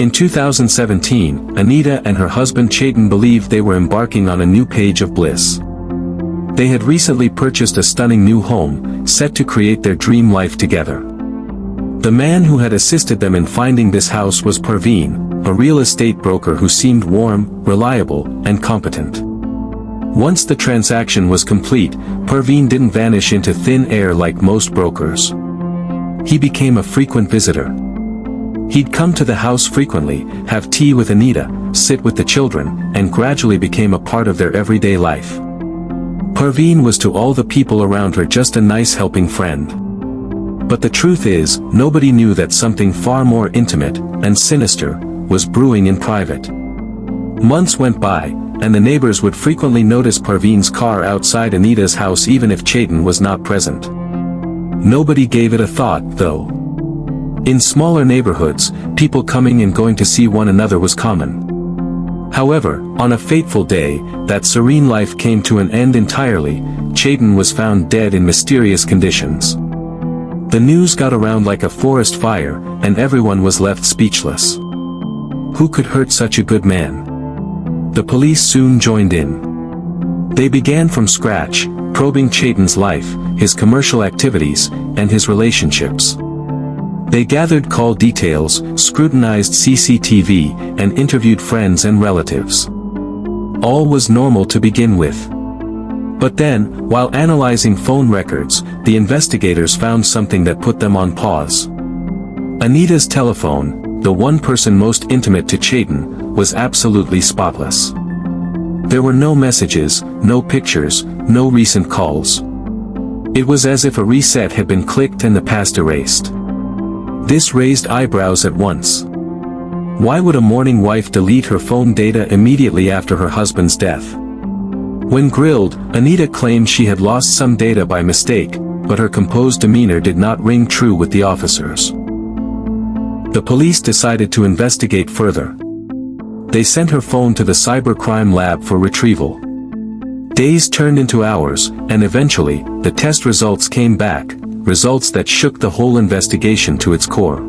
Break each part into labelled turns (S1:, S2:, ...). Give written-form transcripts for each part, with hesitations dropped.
S1: In 2017, Anita and her husband Chetan believed they were embarking on a new page of bliss. They had recently purchased a stunning new home, set to create their dream life together. The man who had assisted them in finding this house was Parveen, a real estate broker who seemed warm, reliable, and competent. Once the transaction was complete, Parveen didn't vanish into thin air like most brokers. He became a frequent visitor. He'd come to the house frequently, have tea with Anita, sit with the children, and gradually became a part of their everyday life. Parveen was to all the people around her just a nice helping friend. But the truth is, nobody knew that something far more intimate, and sinister, was brewing in private. Months went by, and the neighbors would frequently notice Parveen's car outside Anita's house even if Chetan was not present. Nobody gave it a thought, though. In smaller neighborhoods, people coming and going to see one another was common. However, on a fateful day, that serene life came to an end entirely. Chetan was found dead in mysterious conditions. The news got around like a forest fire, and everyone was left speechless. Who could hurt such a good man? The police soon joined in. They began from scratch, probing Chetan's life, his commercial activities, and his relationships. They gathered call details, scrutinized CCTV, and interviewed friends and relatives. All was normal to begin with. But then, while analyzing phone records, the investigators found something that put them on pause. Anita's telephone, the one person most intimate to Chetan, was absolutely spotless. There were no messages, no pictures, no recent calls. It was as if a reset had been clicked and the past erased. This raised eyebrows at once. Why would a mourning wife delete her phone data immediately after her husband's death? When grilled, Anita claimed she had lost some data by mistake, but her composed demeanor did not ring true with the officers. The police decided to investigate further. They sent her phone to the cybercrime lab for retrieval. Days turned into hours, and eventually, the test results came back, results that shook the whole investigation to its core.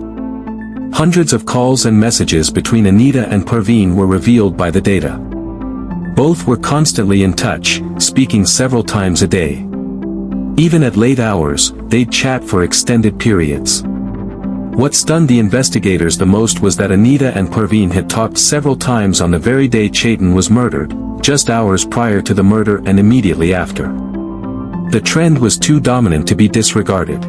S1: Hundreds of calls and messages between Anita and Parveen were revealed by the data. Both were constantly in touch, speaking several times a day. Even at late hours, they'd chat for extended periods. What stunned the investigators the most was that Anita and Parveen had talked several times on the very day Chetan was murdered, just hours prior to the murder and immediately after. The trend was too dominant to be disregarded.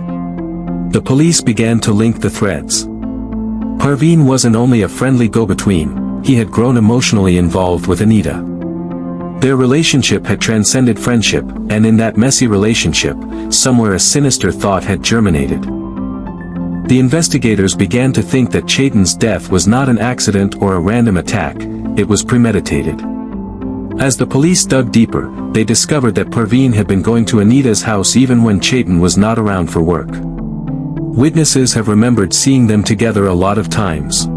S1: The police began to link the threads. Parveen wasn't only a friendly go-between, he had grown emotionally involved with Anita. Their relationship had transcended friendship, and in that messy relationship, somewhere a sinister thought had germinated. The investigators began to think that Chetan's death was not an accident or a random attack, it was premeditated. As the police dug deeper, they discovered that Parveen had been going to Anita's house even when Chetan was not around for work. Witnesses have remembered seeing them together a lot of times.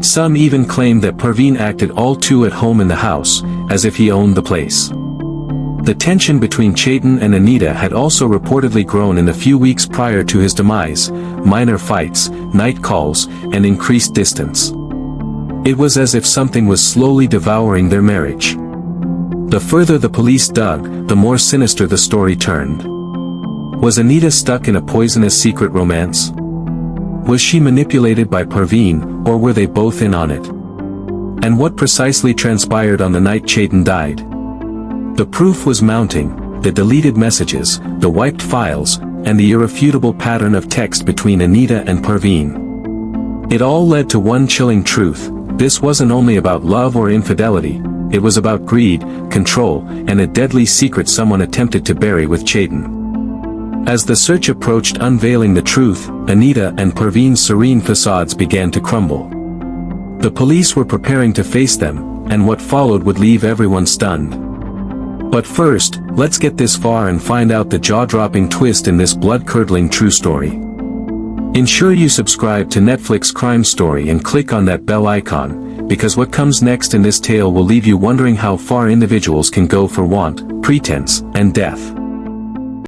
S1: Some even claimed that Parveen acted all too at home in the house, as if he owned the place. The tension between Chetan and Anita had also reportedly grown in the few weeks prior to his demise, minor fights, night calls, and increased distance. It was as if something was slowly devouring their marriage. The further the police dug, the more sinister the story turned. Was Anita stuck in a poisonous secret romance? Was she manipulated by Parveen, or were they both in on it? And what precisely transpired on the night Chetan died? The proof was mounting, the deleted messages, the wiped files, and the irrefutable pattern of text between Anita and Parveen. It all led to one chilling truth: this wasn't only about love or infidelity, it was about greed, control, and a deadly secret someone attempted to bury with Chetan. As the search approached unveiling the truth, Anita and Parveen's serene facades began to crumble. The police were preparing to face them, and what followed would leave everyone stunned. But first, let's get this far and find out the jaw-dropping twist in this blood-curdling true story. Ensure you subscribe to Netflix Crime Story and click on that bell icon, because what comes next in this tale will leave you wondering how far individuals can go for want, pretense, and death.